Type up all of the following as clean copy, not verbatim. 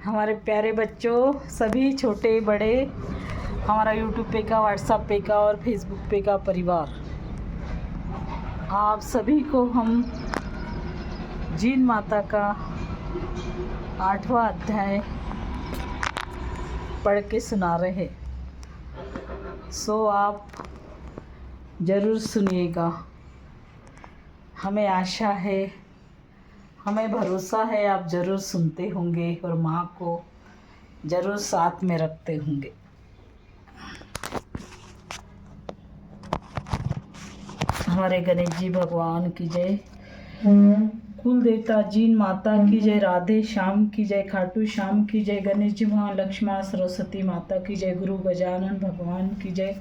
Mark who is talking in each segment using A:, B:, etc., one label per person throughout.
A: हमारे प्यारे बच्चों, सभी छोटे बड़े, हमारा यूट्यूब पे का, व्हाट्सएप पे का और फेसबुक पे का परिवार, आप सभी को हम जीन माता का 8वां अध्याय पढ़ के सुना रहे। सो आप ज़रूर सुनिएगा। हमें आशा है, हमें भरोसा है आप ज़रूर सुनते होंगे और माँ को ज़रूर साथ में रखते होंगे। हमारे गणेश जी भगवान की जय, कुल देवता जीन माता की जय, राधे श्याम की जय, खाटू श्याम की जय, गणेश जी महान लक्ष्मण सरस्वती माता की जय, गुरु गजानन भगवान की जय,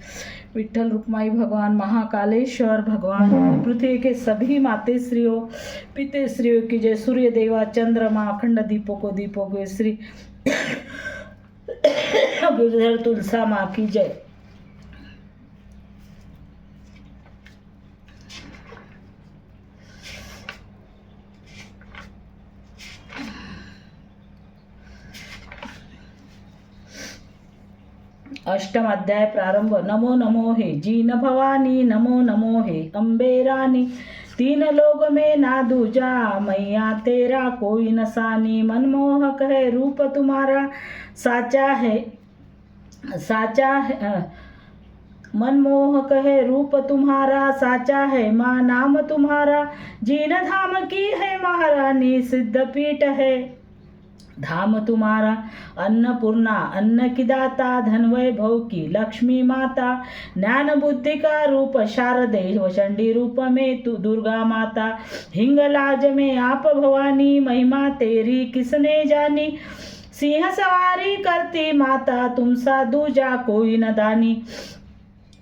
A: विठ्ठल रुक्माई भगवान, महाकालेश्वर भगवान, पृथ्वी के सभी मातेश्रियों पितेश्रियों की जय, सूर्य देवा चंद्रमा अखंड दीपों के श्री गिरधर तुलसा माँ की जय। अष्टम अध्याय प्रारंभ। नमो नमो हे जीन भवानी, नमो नमो हे अम्बे रानी, तीन लोग में ना दूजा, मैया तेरा कोई नसानी, मनमोहक है रूप तुम्हारा, साचा है मनमोहक है रूप तुम्हारा, साचा है माँ नाम तुम्हारा, जीन धाम की है महारानी, सिद्ध पीठ है धाम तुम्हारा, अन्नपूर्णा अन्न की दाता, धन वैभव की लक्ष्मी माता, ज्ञान बुद्धि का रूप शारदे, वचंडी रूप में तू दुर्गा माता, हिंगलाज में आप भवानी, महिमा तेरी किसने जानी, सिंह सवारी करती माता, तुम सा दूजा कोई न दानी,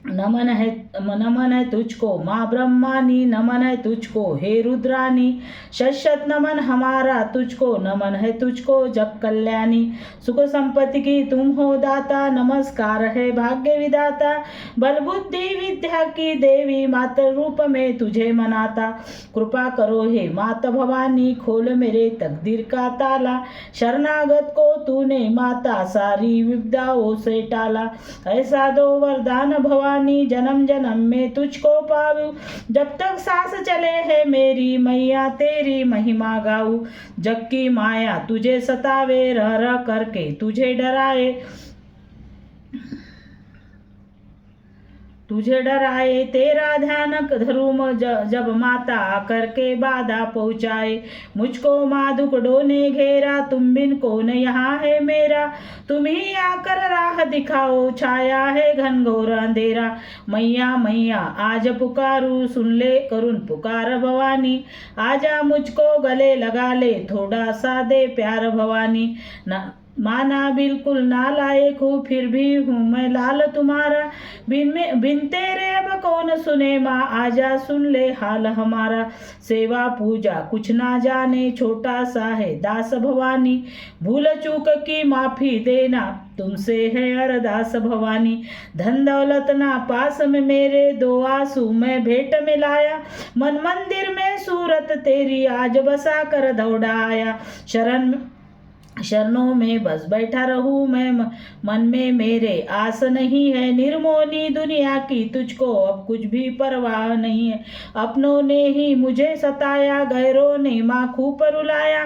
A: नमन है तुझको माँ ब्रह्मानी, नमन है तुझको हे रुद्रानी, शत नमन हमारा तुझको, नमन है तुझको जग कल्याणी, सुख संपत्ति की तुम हो दाता, नमस्कार है भाग्य विदाता, बल बुद्धि विद्या की देवी, मात्र रूप में तुझे मनाता, कृपा करो हे माता भवानी, खोल मेरे तकदीर का ताला, शरणागत को तूने माता सारी विपदाओं से टाला, ऐसा दो वरदान भवानी, जन्म जन्म में तुझको पाऊं, जब तक सांस चले है मेरी, मैया तेरी महिमा गाऊं, जग की माया तुझे सतावे, रह रह करके तुझे डराए, तेरा ध्यान धरूं जब माता आकर के बाधा पहुँचाए, मुझको माधुक डोने घेरा, तुम बिन कौन यहाँ है मेरा, तुम ही आकर राह दिखाओ, छाया है घनघोर अंधेरा, मैया मैया आज पुकारूं, सुन ले करुण पुकार भवानी, आजा मुझको गले लगा ले, थोड़ा सा दे प्यार भवानी, माना बिल्कुल नालायक हूँ फिर भी हूँ मैं लाल तुम्हारा, बिन तेरे अब कौन सुने माँ, आजा सुन ले हाल हमारा, सेवा पूजा कुछ ना जाने, छोटा सा है दास भवानी, भूल चूक की माफी देना, तुमसे है अरदास भवानी, धन दौलत ना पास में मेरे, दो आंसू मैं भेंट में लाया, मन मंदिर में सूरत तेरी, आज बसा कर दौड़ा आया, शरणों में बस बैठा रहूं मैं, मन में मेरे आस नहीं है, निर्मोनी दुनिया की तुझको अब कुछ भी परवाह नहीं है, अपनों ने ही मुझे सताया, गैरों ने माँ खूब रुलाया,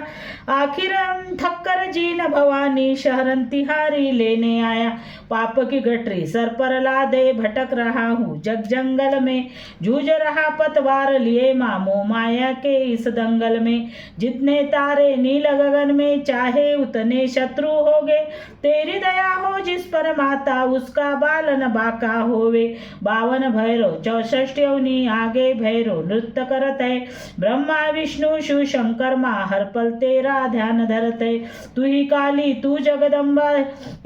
A: आखिर थक्कर जीन भवानी, शहरन तिहारी लेने आया, पाप की गठरी सर पर ला दे, भटक रहा हूँ जग जंगल में, जूझ रहा पतवार लिए माँ, मोह माया के इस दंगल में, जितने तारे नील गगन में, चाहे उतने शत्रु होगे, तेरी दया हो जिस पर माता, उसका बालन बाका होवे, 52 भैरव 64 योनि, आगे भैरव नृत्य करत है, ब्रह्मा विष्णु शिव शंकर माँ, हर पल तेरा ध्यान धरत है, तू ही काली तू जगदम्बा,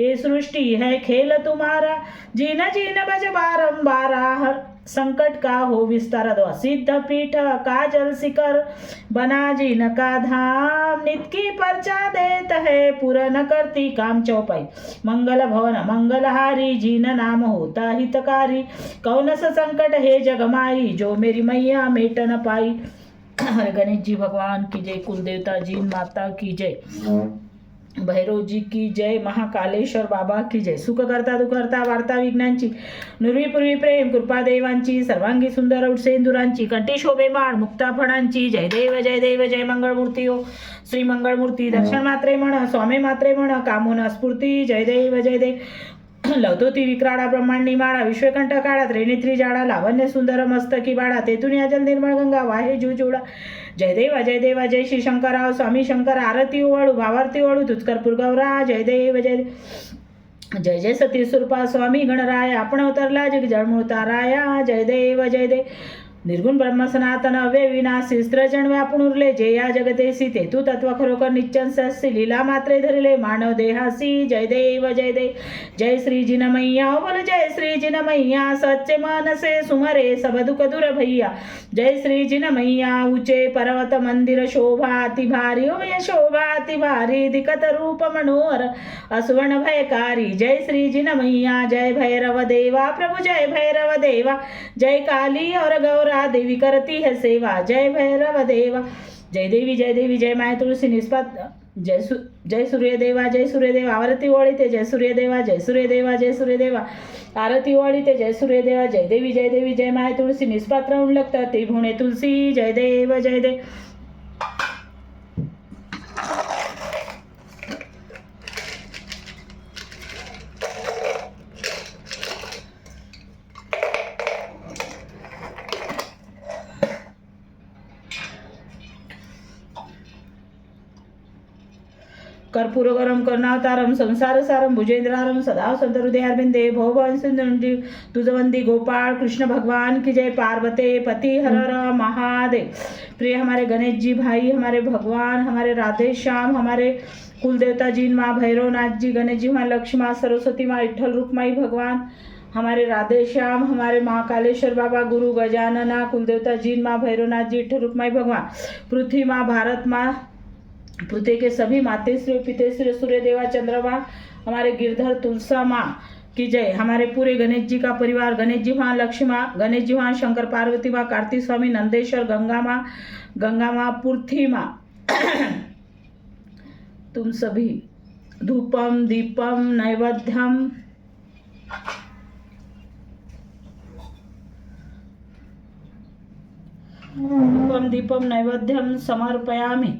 A: ये सृष्टि है खेल तुम्हारा, जीन जीन बज बारंबारा, हर संकट का हो विस्तार, दो सिद्ध पीठ काजल शिखर, बना जीन का धाम, नित की पर्चा देत है, पूर्ण करती काम चौपाई, मंगल भवन मंगलहारी, जीन नाम होता हितकारी, कौन सा संकट है जगमाई, जो मेरी मैया मेट न पाई। गणेश जी भगवान की जय, कुल देवता जीन माता की जय। भैरव जी की जय, महाकालेश्वर बाबा की जय. सुख करता दुःख करता वार्ता विघ्नांची, नुरवी पूर्वी प्रेम कृपा देवांची, सर्वांगी सुंदर उठसेंदुरांची, कंठी शोभे माळ मुक्ता फळांची. जय देव जय देव जय मंगळमूर्ती हो श्री मंगळमूर्ती. दर्शन मात्रे म्हण स्वामी मात्रे म्हण कामून स्फूर्ती. जय देव जय देव. लवतोती विक्राळा ब्रह्मांडी माळा, विश्वकंठ काळा त्रिनेत्री जाळा, लावण्य सुंदर मस्तकी बाळा, तेथून या जल निर्मळ गंगा वाहे जुजुळा. जय देवा जय देवा जय श्री शंकरराव स्वामी शंकर. आरती ओवाळू भावारती ओवाळू तुझकर पुरगवरा. जय देव जय जय जय सती सुरपा स्वामी गणराय, आपण अवतरला जग जळमूळ ताराया. जय देव जय देव. निर्गुण ब्रह्म सनातन अव्यय विनाशी, स्त्रजन व्यापून उरले जे या जगतेसी, ते तू तत्व खरोखर निश्चन सस्सी, लीला मात्रे धरले मानव देहासी. जय देव जय देव. जय श्री जिन मैया बोल जय श्री जिन मैया, सच्चे मानसे सुमरे सब दुख दूर भैया. जय श्री जिन मैया. ऊंचे पर्वत मंदिर शोभा अति भारी, ओ भैया शोभा अति भारी, दिखत रूप मनोहर असुवर्ण भयकारी. जय श्री जिन मैया. जय भैरव देवा प्रभु जय भैरव देवा, जय काली और गौरा देवी करती है सेवा. जय भैरव देवा. जय देवी जय माय तुळसी निष्पात. जय सूर्यदेवा जय सूर्यदेवा. आरती ओळीते जय सूर्यदेवा जय सूर्यदेवा जय सूर्यदेवा. आरती ओळीते जय सूर्यदेवा. जय देवी जय माय तुळसी निष्पात्र उल्लक्त ते भुणे तुलसी. जय देव जय देव. कर्पूरगरम करुणावतारम संसार सारम भुजेंद्रारम सदा संत हृदयारविंदे भवभवन सिंधुंडी तुझवंदी. गोपाल कृष्ण भगवान की जय. पार्वते पति हर हर महादेव. प्रिय हमारे गणेश जी भाई, हमारे भगवान, हमारे राधे श्याम, हमारे कुलदेवता जी माँ भैरवनाथ जी, गणेश जी माँ लक्ष्मी माँ सरस्वती माँ विठ्ठल रुक्माई भगवान, हमारे राधे श्याम, हमारे महाकालेश्वर बाबा, गुरु गजानना, कुलदेवता जी माँ भैरवनाथ जी विठ्ठल रुक्माई भगवान, पृथ्वी माँ, भारत माँ, पृथ्वी के सभी मातेश्री पितेश्री सूर्य देवा चंद्रमा, हमारे गिरधर तुलसा माँ की जय. हमारे पूरे गणेश जी का परिवार, गणेश जी माँ, लक्ष्मी माँ, गणेश जी माँ, शंकर पार्वती माँ, कार्तिक स्वामी, नंदेश्वर, गंगा माँ, पृथ्वी माँ, तुम सभी धूपम दीपम नैवेद्यम धूपम दीपम नैवेद्यम समर्पयामि.